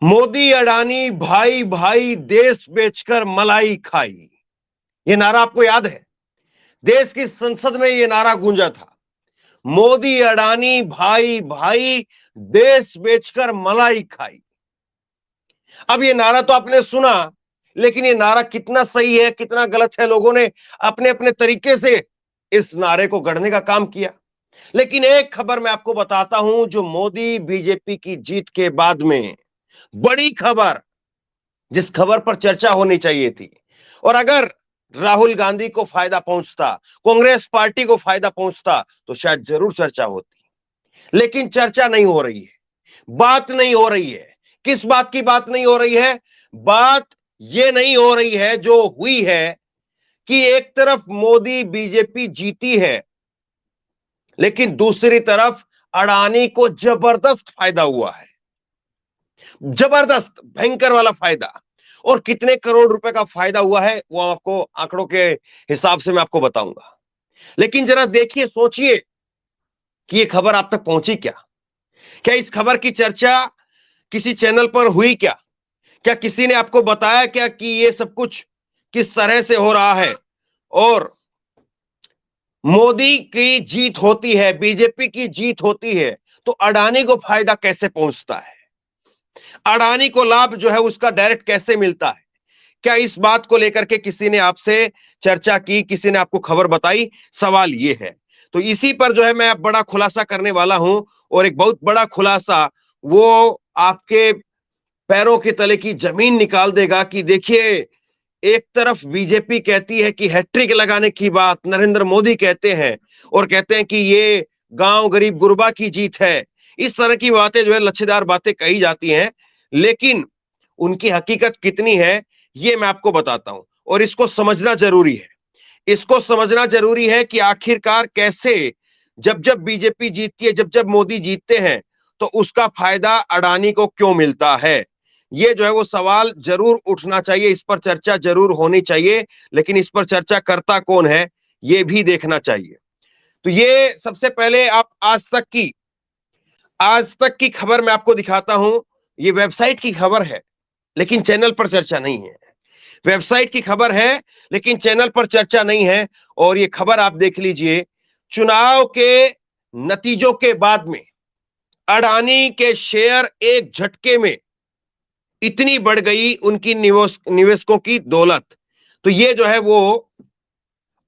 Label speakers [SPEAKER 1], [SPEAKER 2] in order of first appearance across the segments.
[SPEAKER 1] मोदी अडानी भाई भाई देश बेचकर मलाई खाई। यह नारा आपको याद है? देश की संसद में यह नारा गूंजा था। मोदी अडानी भाई भाई देश बेचकर मलाई खाई। अब यह नारा तो आपने सुना, लेकिन यह नारा कितना सही है कितना गलत है, लोगों ने अपने अपने तरीके से इस नारे को गढ़ने का काम किया। लेकिन एक खबर मैं आपको बताता हूं, जो मोदी बीजेपी की जीत के बाद में बड़ी खबर, जिस खबर पर चर्चा होनी चाहिए थी, और अगर राहुल गांधी को फायदा पहुंचता, कांग्रेस पार्टी को फायदा पहुंचता, तो शायद जरूर चर्चा होती। लेकिन चर्चा नहीं हो रही है, बात नहीं हो रही है। किस बात की बात नहीं हो रही है? बात यह नहीं हो रही है जो हुई है कि एक तरफ मोदी बीजेपी जीती है, लेकिन दूसरी तरफ अडानी को जबरदस्त फायदा हुआ है। जबरदस्त भयंकर वाला फायदा। और कितने करोड़ रुपए का फायदा हुआ है वो आपको आंकड़ों के हिसाब से मैं आपको बताऊंगा। लेकिन जरा देखिए, सोचिए कि ये खबर आप तक पहुंची क्या? क्या इस खबर की चर्चा किसी चैनल पर हुई क्या? क्या किसी ने आपको बताया क्या कि ये सब कुछ किस तरह से हो रहा है? और मोदी की जीत होती है, बीजेपी की जीत होती है, तो अडानी को फायदा कैसे पहुंचता है? अडानी को लाभ जो है उसका डायरेक्ट कैसे मिलता है? क्या इस बात को लेकर के किसी ने आपसे चर्चा की, किसी ने आपको खबर बताई? सवाल यह है। तो इसी पर जो है मैं बड़ा खुलासा करने वाला हूं, और एक बहुत बड़ा खुलासा वो आपके पैरों के तले की जमीन निकाल देगा। कि देखिए, एक तरफ बीजेपी कहती है कि हैट्रिक लगाने की बात नरेंद्र मोदी कहते हैं, और कहते हैं कि ये गांव गरीब गुरबा की जीत है। इस तरह की बातें जो है लच्छेदार बातें कही जाती हैं, लेकिन उनकी हकीकत कितनी है ये मैं आपको बताता हूं, और इसको समझना जरूरी है। इसको समझना जरूरी है कि आखिरकार कैसे जब जब बीजेपी जीतती है, जब जब मोदी जीतते हैं, तो उसका फायदा अडानी को क्यों मिलता है। ये जो है वो सवाल जरूर उठना चाहिए, इस पर चर्चा जरूर होनी चाहिए। लेकिन इस पर चर्चा करता कौन है ये भी देखना चाहिए। तो ये सबसे पहले आप आज तक की खबर मैं आपको दिखाता हूं। ये वेबसाइट की खबर है, लेकिन चैनल पर चर्चा नहीं है। वेबसाइट की खबर है, लेकिन चैनल पर चर्चा नहीं है। और ये खबर आप देख लीजिए। चुनाव के नतीजों के बाद में अडानी के शेयर एक झटके में इतनी बढ़ गई, उनकी निवेशकों की दौलत। तो ये जो है वो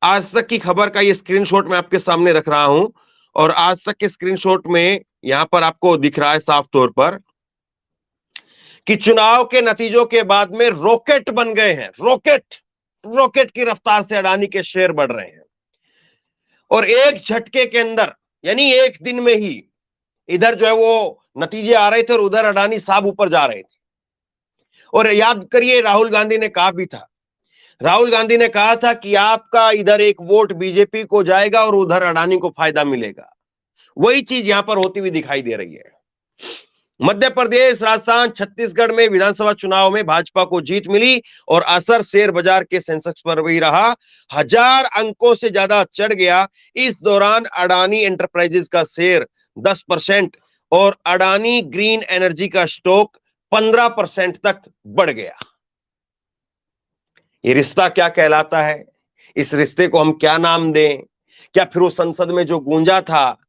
[SPEAKER 1] आज तक की खबर का ये स्क्रीनशॉट मैं आपके सामने रख रहा हूं। और आज तक के स्क्रीनशॉट में यहां पर आपको दिख रहा है साफ तौर पर कि चुनाव के नतीजों के बाद में रॉकेट बन गए हैं। रॉकेट की रफ्तार से अडानी के शेयर बढ़ रहे हैं। और एक झटके के अंदर, यानी एक दिन में ही, इधर जो है वो नतीजे आ रहे थे और उधर अडानी साहब ऊपर जा रहे थे। और याद करिए, राहुल गांधी ने कहा भी था, राहुल गांधी ने कहा था कि आपका इधर एक वोट बीजेपी को जाएगा और उधर अडानी को फायदा मिलेगा। वही चीज यहां पर होती हुई दिखाई दे रही है। मध्य प्रदेश, राजस्थान, छत्तीसगढ़ में विधानसभा चुनाव में भाजपा को जीत मिली, और असर शेयर बाजार के सेंसेक्स पर भी रहा। 1000 अंकों से ज्यादा चढ़ गया। इस दौरान अडानी एंटरप्राइजेज का शेयर 10% और अडानी ग्रीन एनर्जी का स्टॉक 15% तक बढ़ गया। ये रिश्ता क्या कहलाता है? इस रिश्ते को हम क्या नाम दें? क्या फिर वो संसद में जो गूंजा था,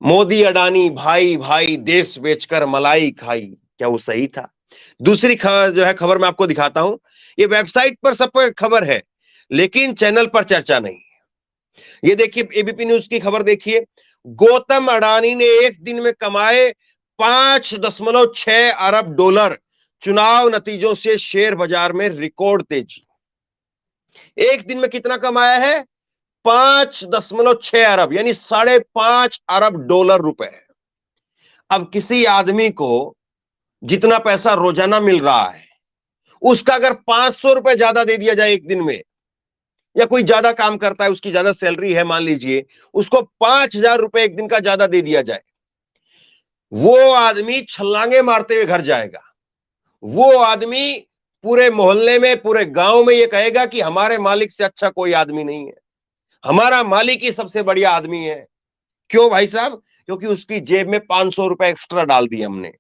[SPEAKER 1] मोदी अडानी भाई भाई देश बेचकर मलाई खाई, क्या वो सही था? दूसरी खबर जो है, खबर मैं आपको दिखाता हूं। ये वेबसाइट पर सब पर खबर है, लेकिन चैनल पर चर्चा नहीं है। ये देखिए, एबीपी न्यूज की खबर देखिए। गौतम अडानी ने एक दिन में कमाए 5.6 अरब डॉलर। चुनाव नतीजों से शेयर बाजार में रिकॉर्ड तेजी। एक दिन में कितना कमाया है? 5.6 अरब, यानी 5.5 अरब डॉलर रुपए। अब किसी आदमी को जितना पैसा रोजाना मिल रहा है, उसका अगर 500 रुपए ज्यादा दे दिया जाए एक दिन में, या कोई ज्यादा काम करता है, उसकी ज्यादा सैलरी है मान लीजिए, उसको 5,000 रुपए एक दिन का ज्यादा दे दिया जाए, वो आदमी छलांगे मारते हुए घर जाएगा। वो आदमी पूरे मोहल्ले में, पूरे गांव में ये कहेगा कि हमारे मालिक से अच्छा कोई आदमी नहीं है, हमारा मालिक ही सबसे बढ़िया आदमी है। क्यों भाई साहब? क्योंकि उसकी जेब में 500 रुपए एक्स्ट्रा डाल दिए हमने।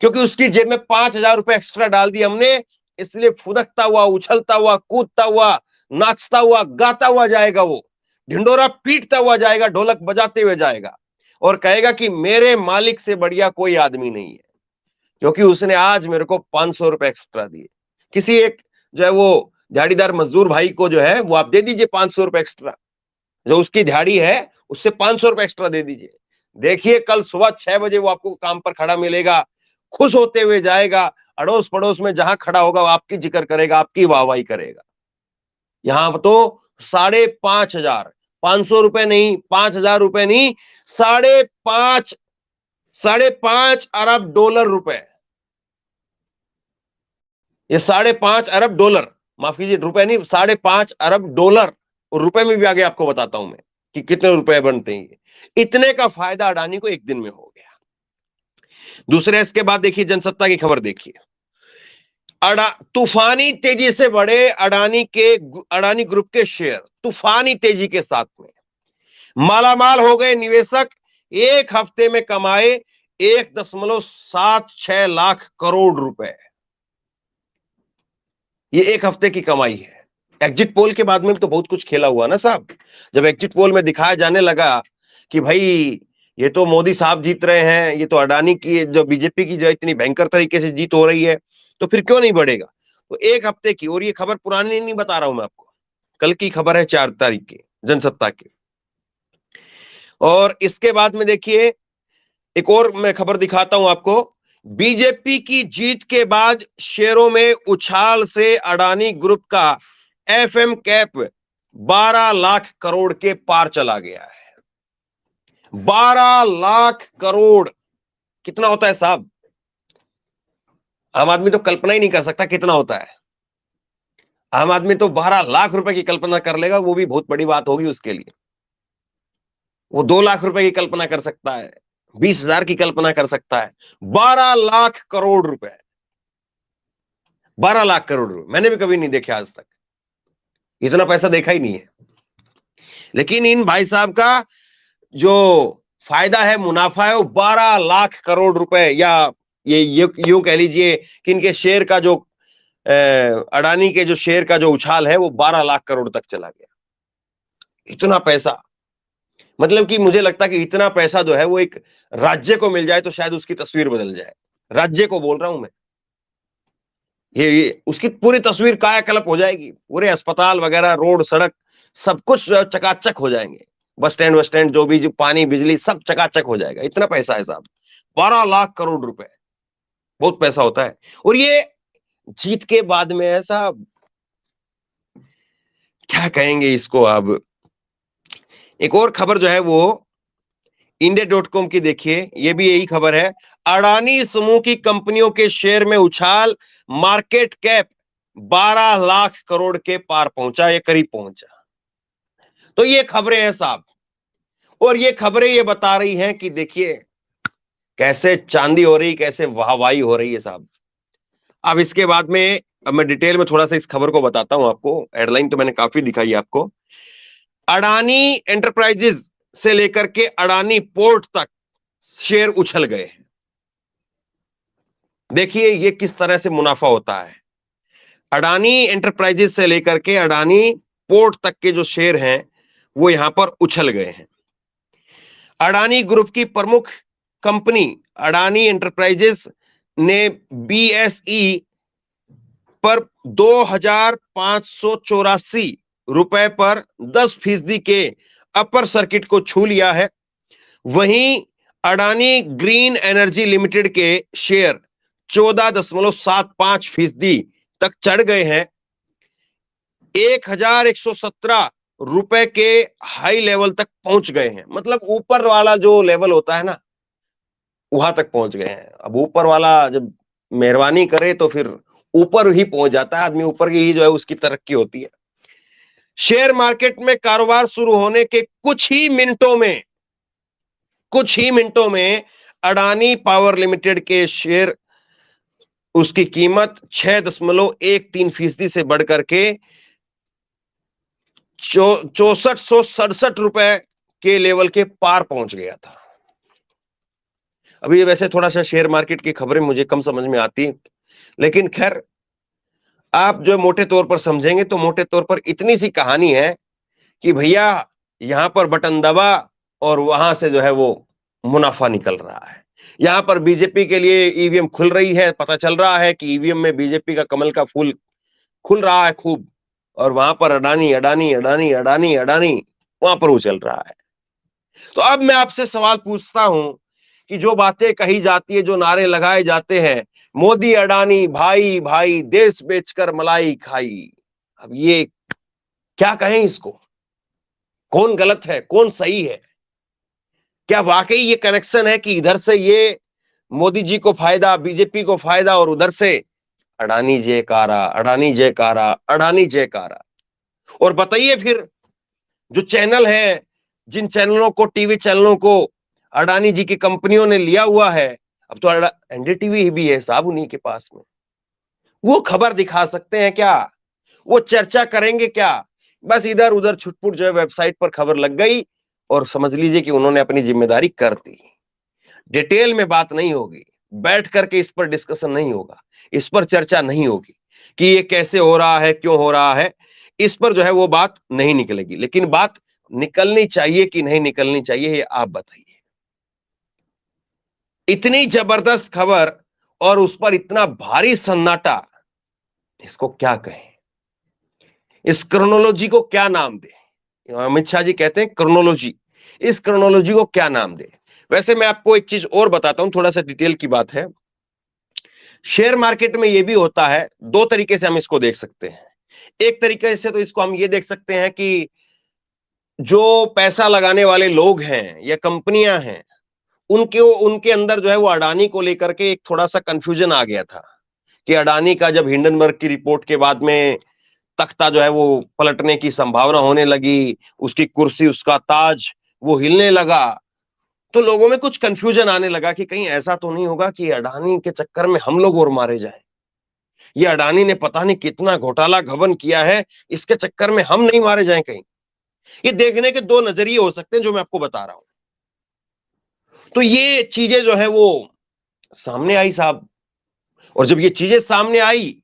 [SPEAKER 1] क्योंकि उसकी जेब में 5,000 रुपए एक्स्ट्रा डाल दिए हमने, इसलिए फुदकता हुआ, उछलता हुआ, कूदता हुआ, नाचता हुआ, गाता हुआ जाएगा, वो ढिंडोरा पीटता हुआ जाएगा, ढोलक बजाते हुए जाएगा और कहेगा कि मेरे मालिक से बढ़िया कोई आदमी नहीं है, क्योंकि उसने आज मेरे को 500 रुपए एक्स्ट्रा दिए। किसी एक जो है वो दिहाड़ीदार मजदूर भाई को जो है वो आप दे दीजिए 500 रुपए एक्स्ट्रा, जो उसकी दिहाड़ी है उससे 500 रुपए एक्स्ट्रा दे दीजिए। देखिए कल सुबह 6 बजे वो आपको काम पर खड़ा मिलेगा, खुश होते हुए जाएगा, अड़ोस पड़ोस में जहां खड़ा होगा वो आपकी जिक्र करेगा, आपकी वाहवाही करेगा। यहां तो 5,500, 500 रुपए नहीं, 5,000 रुपए नहीं, 5.5 अरब डॉलर रुपए। ये 5.5 अरब डॉलर, माफ कीजिए रुपए नहीं, 5.5 अरब डॉलर, और रुपए में भी आगे आपको बताता हूं मैं कि कितने रुपए बनते हैं। इतने का फायदा अडानी को एक दिन में हो गया। दूसरे इसके बाद देखिए जनसत्ता की खबर देखिए, तूफानी तेजी से बढ़े अडानी ग्रुप के शेयर, तूफानी तेजी के साथ में मालामाल हो गए निवेशक, एक हफ्ते में कमाए 1.76 लाख करोड़ रुपए। ये एक हफ्ते की कमाई है। एग्जिट पोल के बाद में भी तो बहुत कुछ खेला हुआ ना साहब। जब एग्जिट पोल में दिखाया जाने लगा कि भाई ये तो मोदी साहब जीत रहे हैं, ये तो अडानी की जो बीजेपी की जो इतनी भयंकर तरीके से जीत हो रही है, तो फिर क्यों नहीं बढ़ेगा। तो एक हफ्ते की, और ये खबर पुरानी नहीं बता रहा हूं मैं आपको, कल की खबर है 4 तारीख की जनसत्ता की। और इसके बाद में देखिए एक और मैं खबर दिखाता हूं आपको, बीजेपी की जीत के बाद शेयरों में उछाल से अडानी ग्रुप का एफएम कैप 12 लाख करोड़ के पार चला गया है। 12 लाख करोड़ कितना होता है साहब, आम आदमी तो कल्पना ही नहीं कर सकता कितना होता है। आम आदमी तो 12 लाख रुपए की कल्पना कर लेगा, वो भी बहुत बड़ी बात होगी उसके लिए। वो 2 लाख रुपए की कल्पना कर सकता है, 20,000 की कल्पना कर सकता है, 12 लाख करोड़ रुपए, 12 लाख करोड़ रुपए मैंने भी कभी नहीं देखा आज तक, इतना पैसा देखा ही नहीं है। लेकिन इन भाई साहब का जो फायदा है, मुनाफा है, वो 12 लाख करोड़ रुपए, या ये यूं कह लीजिए कि इनके शेयर का जो अडानी के जो शेयर का जो उछाल है वो 12 लाख करोड़ तक चला गया। इतना पैसा, मतलब कि मुझे लगता है कि इतना पैसा जो है वो एक राज्य को मिल जाए तो शायद उसकी तस्वीर बदल जाए। राज्य को बोल रहा हूं मैं, ये उसकी पूरी तस्वीर कायाकल्प हो जाएगी, पूरे अस्पताल वगैरह, रोड सड़क सब कुछ चकाचक हो जाएंगे, बस स्टैंड जो भी, जो पानी बिजली सब चकाचक हो जाएगा। इतना पैसा है साहब, 12 लाख करोड़ रुपए, बहुत पैसा होता है। और ये जीत के बाद में ऐसा क्या कहेंगे इसको। अब एक और खबर जो है वो India.com की देखिए, ये भी यही खबर है, अडानी समूह की कंपनियों के शेयर में उछाल, मार्केट कैप 12 लाख करोड़ के पार पहुंचा, या करीब पहुंचा। तो ये खबरें हैं साहब, और ये खबरें ये बता रही हैं कि देखिए कैसे चांदी हो रही, कैसे वाहवाही हो रही है साहब। अब इसके बाद में अब मैं डिटेल में थोड़ा सा इस खबर को बताता हूं आपको। हेडलाइन तो मैंने काफी दिखाई है आपको। अडानी एंटरप्राइजेस से लेकर के अडानी पोर्ट तक शेयर उछल गए। देखिए ये किस तरह से मुनाफा होता है। अडानी एंटरप्राइजेस से लेकर के अडानी पोर्ट तक के जो शेयर हैं वो यहां पर उछल गए हैं। अडानी ग्रुप की प्रमुख कंपनी अडानी एंटरप्राइजेस ने बीएसई पर 2,584 रुपए पर 10% के अपर सर्किट को छू लिया है। वहीं अडानी ग्रीन एनर्जी लिमिटेड के शेयर 14.75% तक चढ़ गए हैं। 1,117 रुपए के हाई लेवल तक पहुंच गए हैं, मतलब ऊपर वाला जो लेवल होता है ना वहां तक पहुंच गए हैं। अब ऊपर वाला जब मेहरबानी करे तो फिर ऊपर ही पहुंच जाता है आदमी, ऊपर की ही जो है उसकी तरक्की होती है। शेयर मार्केट में कारोबार शुरू होने के कुछ ही मिनटों में अडानी पावर लिमिटेड के शेयर, उसकी कीमत 6.13% से बढ़कर के 6467 रुपए के लेवल के पार पहुंच गया था। अभी ये वैसे थोड़ा सा शेयर मार्केट की खबरें मुझे कम समझ में आती हैं, लेकिन खैर आप जो मोटे तौर पर समझेंगे तो मोटे तौर पर इतनी सी कहानी है कि भैया यहां पर बटन दबा और वहां से जो है वो मुनाफा निकल रहा है। यहां पर बीजेपी के लिए ईवीएम खुल रही है, पता चल रहा है कि ईवीएम में बीजेपी का कमल का फूल खुल रहा है खूब, और वहां पर अडानी अडानी अडानी अडानी अडानी वहां पर वो चल रहा है। तो अब मैं आपसे सवाल पूछता हूं कि जो बातें कही जाती है, जो नारे लगाए जाते हैं, मोदी अडानी भाई भाई देश बेचकर मलाई खाई, अब ये क्या कहें इसको? कौन गलत है, कौन सही है? क्या वाकई ये कनेक्शन है कि इधर से ये मोदी जी को फायदा, बीजेपी को फायदा, और उधर से अडानी जयकारा अडानी जयकारा अडानी जयकारा? और बताइए फिर, जो चैनल है, जिन चैनलों को, टीवी चैनलों को अडानी जी की कंपनियों ने लिया हुआ है, अब तो एनडीटीवी भी है साहब उन्हीं के पास में, वो खबर दिखा सकते हैं क्या? वो चर्चा करेंगे क्या? बस इधर उधर छुटपुट जो है वेबसाइट पर खबर लग गई और समझ लीजिए कि उन्होंने अपनी जिम्मेदारी कर दी। डिटेल में बात नहीं होगी, बैठ करके इस पर डिस्कशन नहीं होगा, इस पर चर्चा नहीं होगी कि ये कैसे हो रहा है, क्यों हो रहा है, इस पर जो है वो बात नहीं निकलेगी। लेकिन बात निकलनी चाहिए कि नहीं निकलनी चाहिए, ये आप बताइए। इतनी जबरदस्त खबर और उस पर इतना भारी सन्नाटा, इसको क्या कहें? इस क्रोनोलॉजी को क्या नाम दे? अमित शाह जी कहते हैं क्रोनोलॉजी, इस क्रोनोलॉजी को क्या नाम दे? वैसे मैं आपको एक चीज और बताता हूं, थोड़ा सा डिटेल की बात है। शेयर मार्केट में यह भी होता है, दो तरीके से हम इसको देख सकते हैं। एक तरीके से तो इसको हम ये देख सकते हैं कि जो पैसा लगाने वाले लोग हैं या कंपनियां हैं, उनके उनके अंदर जो है वो अडानी को लेकर के एक थोड़ा सा कंफ्यूजन आ गया था कि अडानी का जब हिंडनबर्ग की रिपोर्ट के बाद में तख्ता जो है वो पलटने की संभावना होने लगी, उसकी कुर्सी, उसका ताज वो हिलने लगा, तो लोगों में कुछ कंफ्यूजन आने लगा कि कहीं ऐसा तो नहीं होगा कि अडानी के चक्कर में हम लोग और मारे जाएं। ये अडानी ने पता नहीं कितना घोटाला घबन किया है, इसके चक्कर में हम नहीं मारे जाएं कहीं। ये देखने के दो नजरिए हो सकते हैं जो मैं आपको बता रहा हूं। तो ये चीजें जो है वो सामने आई साहब, और जब ये चीजें सामने आई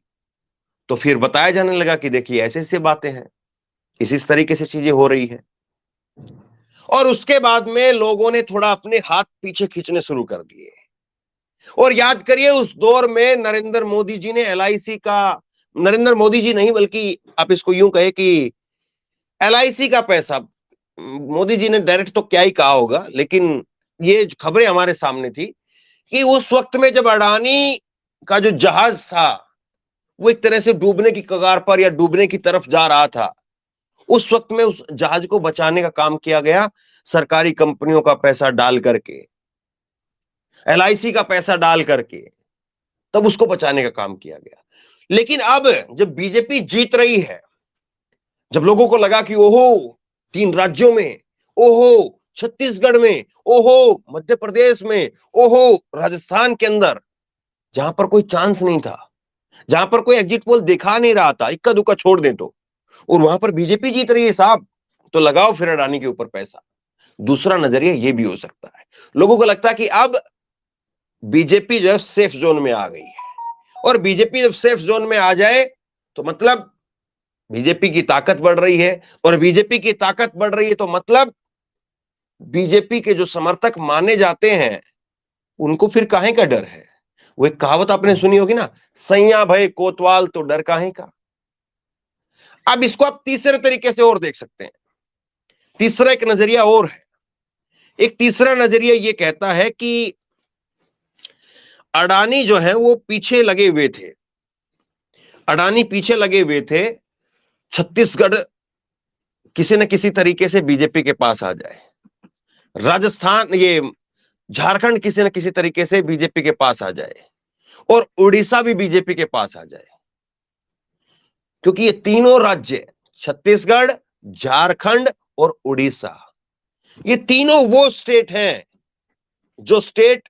[SPEAKER 1] तो फिर बताया जाने लगा कि देखिए ऐसे ऐसे बातें हैं, इस तरीके से चीजें हो रही है। और उसके बाद में लोगों ने थोड़ा अपने हाथ पीछे खींचने शुरू कर दिए। और याद करिए उस दौर में नरेंद्र मोदी जी ने एलआईसी का, नरेंद्र मोदी जी नहीं बल्कि आप इसको यूं कहे कि एलआईसी का पैसा, मोदी जी ने डायरेक्ट तो क्या ही कहा होगा, लेकिन ये खबरें हमारे सामने थी कि उस वक्त में जब अडानी का जो जहाज था वो एक तरह से डूबने की कगार पर या डूबने की तरफ जा रहा था, उस वक्त में उस जहाज को बचाने का काम किया गया सरकारी कंपनियों का पैसा डाल करके, एलआईसी का पैसा डाल करके, तब उसको बचाने का काम किया गया। लेकिन अब जब बीजेपी जीत रही है, जब लोगों को लगा कि ओहो 3 राज्यों में, ओहो छत्तीसगढ़ में, ओहो मध्य प्रदेश में, ओहो राजस्थान के अंदर, जहां पर कोई चांस नहीं था, जहां पर कोई एग्जिट पोल दिखा नहीं रहा था, इक्का दुक्का छोड़ दें तो, और वहां पर बीजेपी जीत रही है साहब, तो लगाओ फिर अडानी के ऊपर पैसा। दूसरा नजरिया यह भी हो सकता है, लोगों को लगता है कि अब बीजेपी जो है सेफ जोन में आ गई है, और बीजेपी जब सेफ जोन में आ जाए तो मतलब बीजेपी की ताकत बढ़ रही है, और बीजेपी की ताकत बढ़ रही है तो मतलब बीजेपी के जो समर्थक माने जाते हैं उनको फिर काहे का डर है? वो एक कहावत आपने सुनी होगी ना, सैया भय कोतवाल तो डर काहे का। अब इसको आप तीसरे तरीके से और देख सकते हैं। तीसरा एक नजरिया और है, एक तीसरा नजरिया ये कहता है कि अडानी जो है वो पीछे लगे हुए थे, अडानी पीछे लगे हुए थे छत्तीसगढ़ किसी न किसी तरीके से बीजेपी के पास आ जाए, राजस्थान, ये झारखंड किसी न किसी तरीके से बीजेपी के पास आ जाए, और उड़ीसा भी बीजेपी के पास आ जाए, क्योंकि ये तीनों राज्य, छत्तीसगढ़, झारखंड और उड़ीसा, ये तीनों वो स्टेट हैं जो स्टेट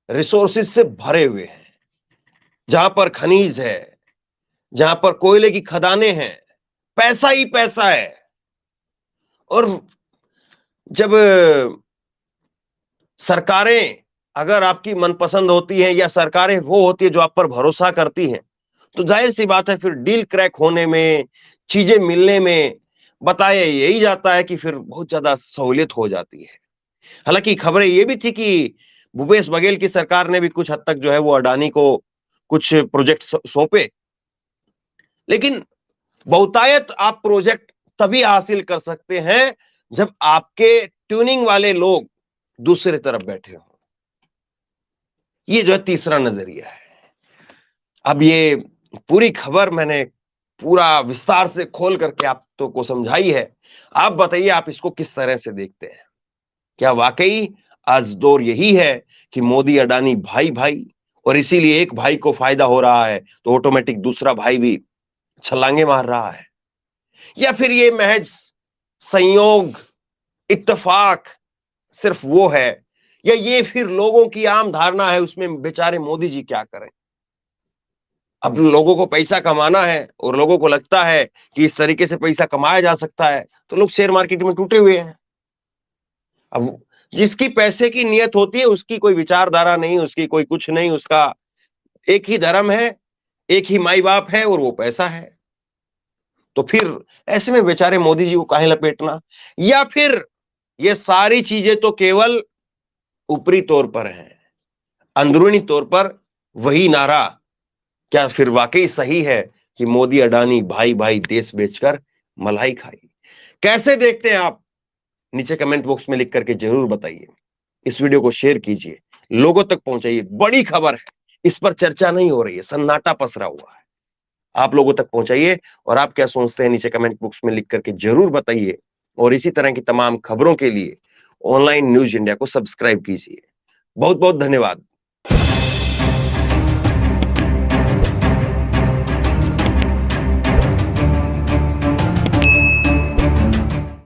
[SPEAKER 1] रिसोर्सेज से भरे हुए हैं, जहां पर खनिज है, जहां पर कोयले की खदानें हैं, पैसा ही पैसा है। और जब सरकारें अगर आपकी मनपसंद होती है या सरकारें वो होती है जो आप पर भरोसा करती हैं, तो जाहिर सी बात है फिर डील क्रैक होने में, चीजें मिलने में बताया यही जाता है कि फिर बहुत ज्यादा सहूलियत हो जाती है। हालांकि खबरें ये भी थी कि भूपेश बघेल की सरकार ने भी कुछ हद तक जो है वो अडानी को कुछ प्रोजेक्ट सौंपे, लेकिन बहुतायत आप प्रोजेक्ट तभी हासिल कर सकते हैं जब आपके ट्यूनिंग वाले लोग दूसरी तरफ बैठे हों। ये जो है तीसरा नजरिया है। अब ये पूरी खबर मैंने पूरा विस्तार से खोल करके आप तो को समझाई है। आप बताइए आप इसको किस तरह से देखते हैं? क्या वाकई आज दौर यही है कि मोदी अडानी भाई भाई और इसीलिए एक भाई को फायदा हो रहा है तो ऑटोमेटिक दूसरा भाई भी छलांगे मार रहा है, या फिर ये महज संयोग इत्तेफाक सिर्फ वो है, या ये फिर लोगों की आम धारणा है उसमें बेचारे मोदी जी क्या करें? अब लोगों को पैसा कमाना है और लोगों को लगता है कि इस तरीके से पैसा कमाया जा सकता है, तो लोग शेयर मार्केट में टूटे हुए हैं। अब जिसकी पैसे की नियत होती है उसकी कोई विचारधारा नहीं, उसकी कोई कुछ नहीं, उसका एक ही धर्म है, एक ही माई बाप है और वो पैसा है। तो फिर ऐसे में बेचारे मोदी जी को काहे लपेटना? या फिर ये सारी चीजें तो केवल ऊपरी तौर पर हैं, अंदरूनी तौर पर वही नारा क्या फिर वाकई सही है कि मोदी अडानी भाई भाई देश बेचकर मलाई खाई? कैसे देखते हैं आप? नीचे कमेंट बॉक्स में लिख करके जरूर बताइए। इस वीडियो को शेयर कीजिए, लोगों तक पहुंचाइए। बड़ी खबर है, इस पर चर्चा नहीं हो रही है, सन्नाटा पसरा हुआ है। आप लोगों तक पहुंचाइए और आप क्या सोचते हैं नीचे कमेंट बॉक्स में लिख करके जरूर बताइए। और इसी तरह की तमाम खबरों के लिए ऑनलाइन न्यूज इंडिया को सब्सक्राइब कीजिए। बहुत बहुत धन्यवाद।